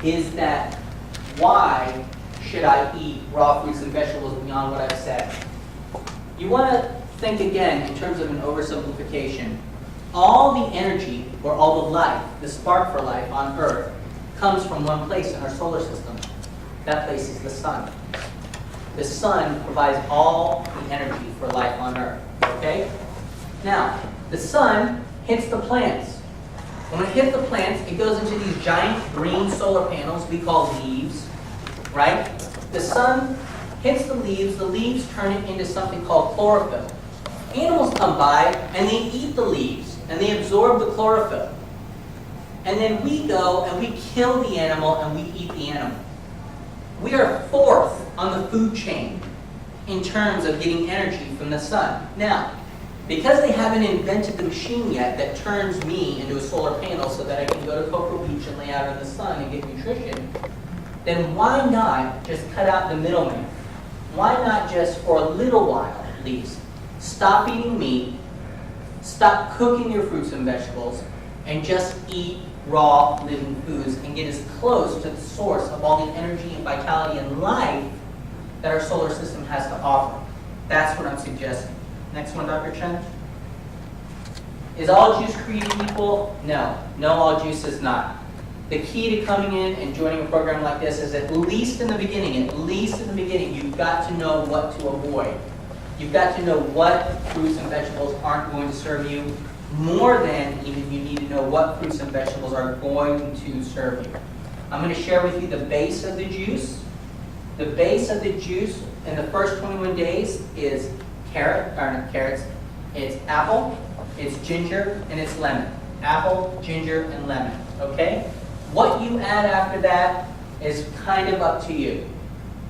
is that why should I eat raw fruits and vegetables beyond what I've said? You want to think again in terms of an oversimplification. All the energy, or all the life, the spark for life on Earth, comes from one place in our solar system. That place is the sun. The sun provides all the energy for life on Earth, okay? Now, the sun hits the plants. When it hits the plants, it goes into these giant green solar panels we call leaves, right? The sun hits the leaves turn it into something called chlorophyll. Animals come by and they eat the leaves and they absorb the chlorophyll. And then we go and we kill the animal and we eat the animal. We are fourth on the food chain in terms of getting energy from the sun. Now, because they haven't invented the machine yet that turns me into a solar panel so that I can go to Cocoa Beach and lay out in the sun and get nutrition, then why not just cut out the middleman? Why not just for a little while at least, stop eating meat, stop cooking your fruits and vegetables, and just eat raw living foods and get as close to the source of all the energy and vitality and life that our solar system has to offer. That's what I'm suggesting. Next one, Dr. Chen. Is all juice created equal? No. No, all juice is not. The key to coming in and joining a program like this is at least in the beginning, you've got to know what to avoid. You've got to know what fruits and vegetables aren't going to serve you. More than even you need to know what fruits and vegetables are going to serve you. I'm going to share with you the base of the juice. The base of the juice in the first 21 days is it's apple, it's ginger, and it's lemon. Apple, ginger, and lemon, okay? What you add after that is kind of up to you.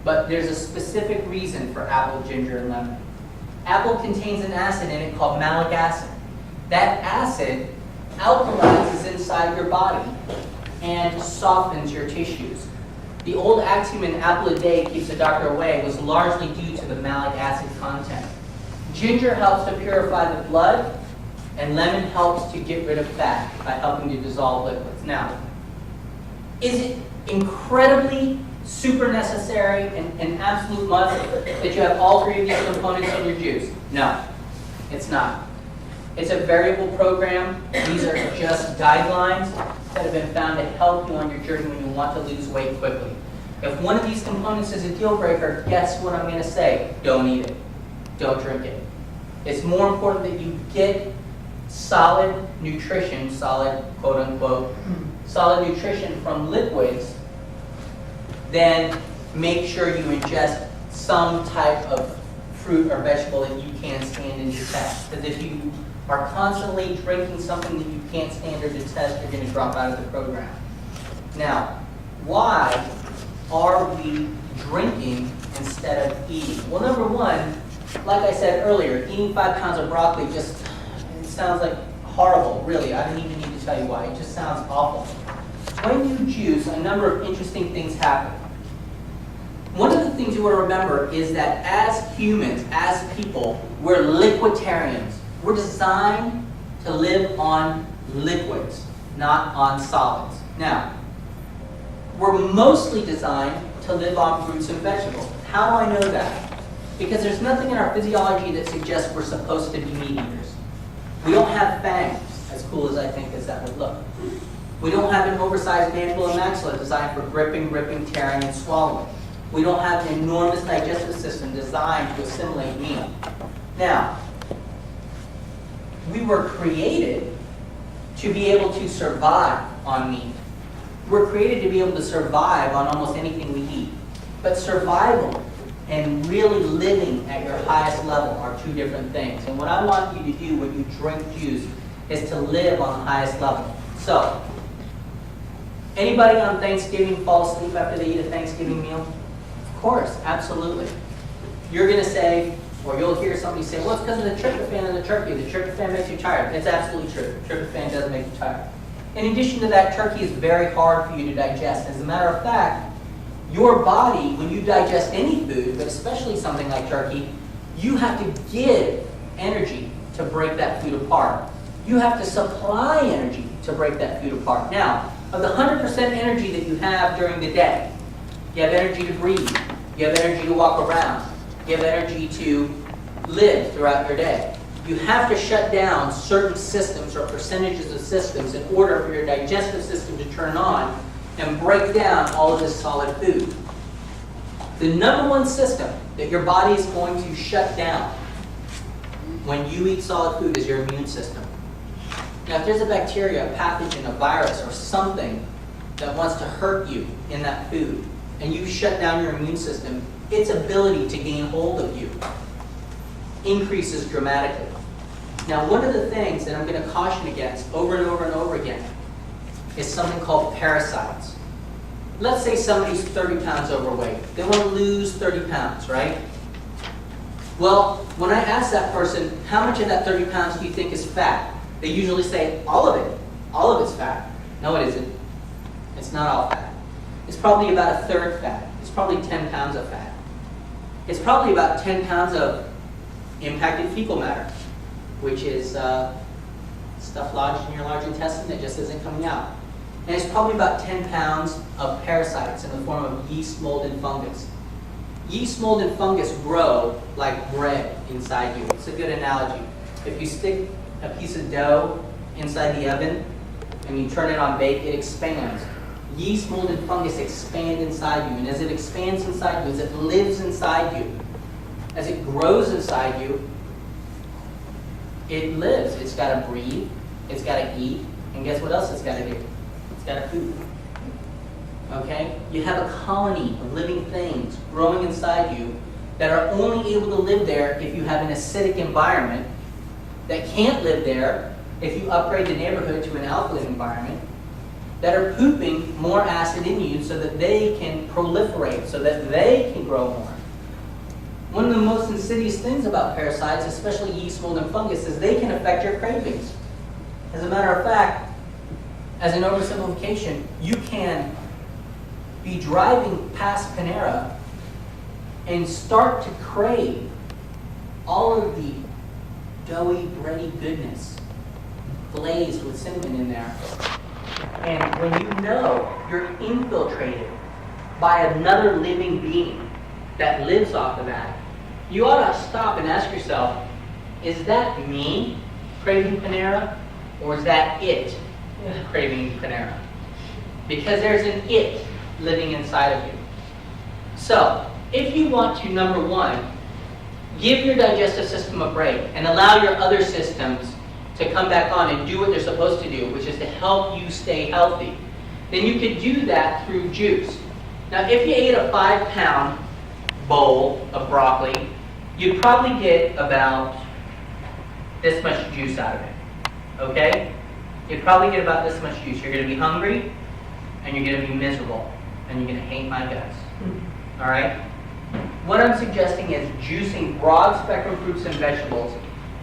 But there's a specific reason for apple, ginger, and lemon. Apple contains an acid in it called malic acid. That acid alkalizes inside your body and softens your tissues. The old axiom, an apple a day keeps the doctor away, was largely due to the malic acid content. Ginger helps to purify the blood, and lemon helps to get rid of fat by helping to dissolve liquids. Now, is it incredibly super necessary and absolute must that you have all three of these components in your juice? No, it's not. It's a variable program. These are just guidelines that have been found to help you on your journey when you want to lose weight quickly. If one of these components is a deal breaker, guess what I'm going to say? Don't eat it. Don't drink it. It's more important that you get solid nutrition, solid quote unquote, solid nutrition from liquids, then make sure you ingest some type of fruit or vegetable that you can't stand and detest. Because if you are constantly drinking something that you can't stand or detest, you're going to drop out of the program. Now, why are we drinking instead of eating? Well, number one, like I said earlier, eating 5 pounds of broccoli it sounds like horrible, really. I don't even need to tell you why. It just sounds awful. When you juice, a number of interesting things happen. One of the things you want to remember is that as humans, as people, we're liquiditarians. We're designed to live on liquids, not on solids. Now, we're mostly designed to live on fruits and vegetables. How do I know that? Because there's nothing in our physiology that suggests we're supposed to be meat eaters. We don't have fangs, as cool as I think as that would look. We don't have an oversized mandible and maxilla designed for gripping, ripping, tearing, and swallowing. We don't have an enormous digestive system designed to assimilate meat. Now, we were created to be able to survive on meat. We're created to be able to survive on almost anything we eat. But survival and really living at your highest level are two different things. And what I want you to do when you drink juice is to live on the highest level. So, anybody on Thanksgiving fall asleep after they eat a Thanksgiving meal? Of course, absolutely. You're going to say, or you'll hear somebody say, well, it's because of the tryptophan in the turkey. The tryptophan makes you tired. It's absolutely true. Tryptophan does make you tired. In addition to that, turkey is very hard for you to digest. As a matter of fact, your body, when you digest any food, but especially something like turkey, you have to give energy to break that food apart. You have to supply energy to break that food apart. Now, of the 100% energy that you have during the day. You have energy to breathe. You have energy to walk around. You have energy to live throughout your day. You have to shut down certain systems or percentages of systems in order for your digestive system to turn on and break down all of this solid food. The number one system that your body is going to shut down when you eat solid food is your immune system. Now, if there's a bacteria, a pathogen, a virus, or something that wants to hurt you in that food, and you shut down your immune system, its ability to gain hold of you increases dramatically. Now, one of the things that I'm going to caution against over and over and over again is something called parasites. Let's say somebody's 30 pounds overweight. They want to lose 30 pounds, right? Well, when I ask that person, how much of that 30 pounds do you think is fat? They usually say, all of it. All of it's fat. No, it isn't. It's not all fat. It's probably about a third fat. It's probably 10 pounds of fat. It's probably about 10 pounds of impacted fecal matter, which is stuff lodged in your large intestine that just isn't coming out. And it's probably about 10 pounds of parasites in the form of yeast, mold, and fungus. Yeast, mold, and fungus grow like bread inside you. It's a good analogy. If you stick a piece of dough inside the oven and you turn it on bake, it expands. Yeast, mold, and fungus expand inside you. And as it expands inside you, as it lives inside you, as it grows inside you, it lives. It's got to breathe. It's got to eat. And guess what else it's got to do? It's got to poop. Okay? You have a colony of living things growing inside you that are only able to live there if you have an acidic environment, that can't live there if you upgrade the neighborhood to an alkaline environment, that are pooping more acid in you so that they can proliferate, so that they can grow more. One of the most insidious things about parasites, especially yeast, mold, and fungus, is they can affect your cravings. As a matter of fact, as an oversimplification, you can be driving past Panera and start to crave all of the doughy, bready goodness glazed with cinnamon in there. And when you know you're infiltrated by another living being that lives off of that, you ought to stop and ask yourself, is that me craving Panera, or is that it craving Panera? Because there's an it living inside of you. So, if you want to, number one, give your digestive system a break and allow your other systems to come back on and do what they're supposed to do, which is to help you stay healthy, then you could do that through juice. Now, if you ate a 5-pound bowl of broccoli, you'd probably get about this much juice out of it, okay? You'd probably get about this much juice. You're going to be hungry, and you're going to be miserable, and you're going to hate my guts, all right? What I'm suggesting is juicing broad-spectrum fruits and vegetables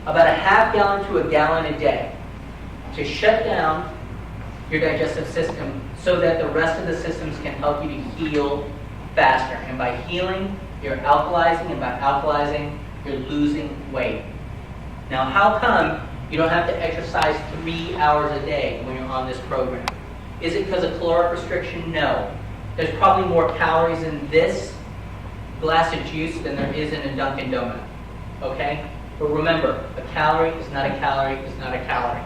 about a half gallon to a gallon a day to shut down your digestive system so that the rest of the systems can help you to heal faster. And by healing, you're alkalizing, and by alkalizing, you're losing weight. Now, how come you don't have to exercise 3 hours a day when you're on this program? Is it because of caloric restriction? No. There's probably more calories in this glass of juice than there is in a Dunkin' Donut, okay? But remember, a calorie is not a calorie is not a calorie,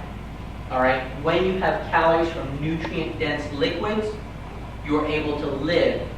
all right? When you have calories from nutrient-dense liquids, you are able to live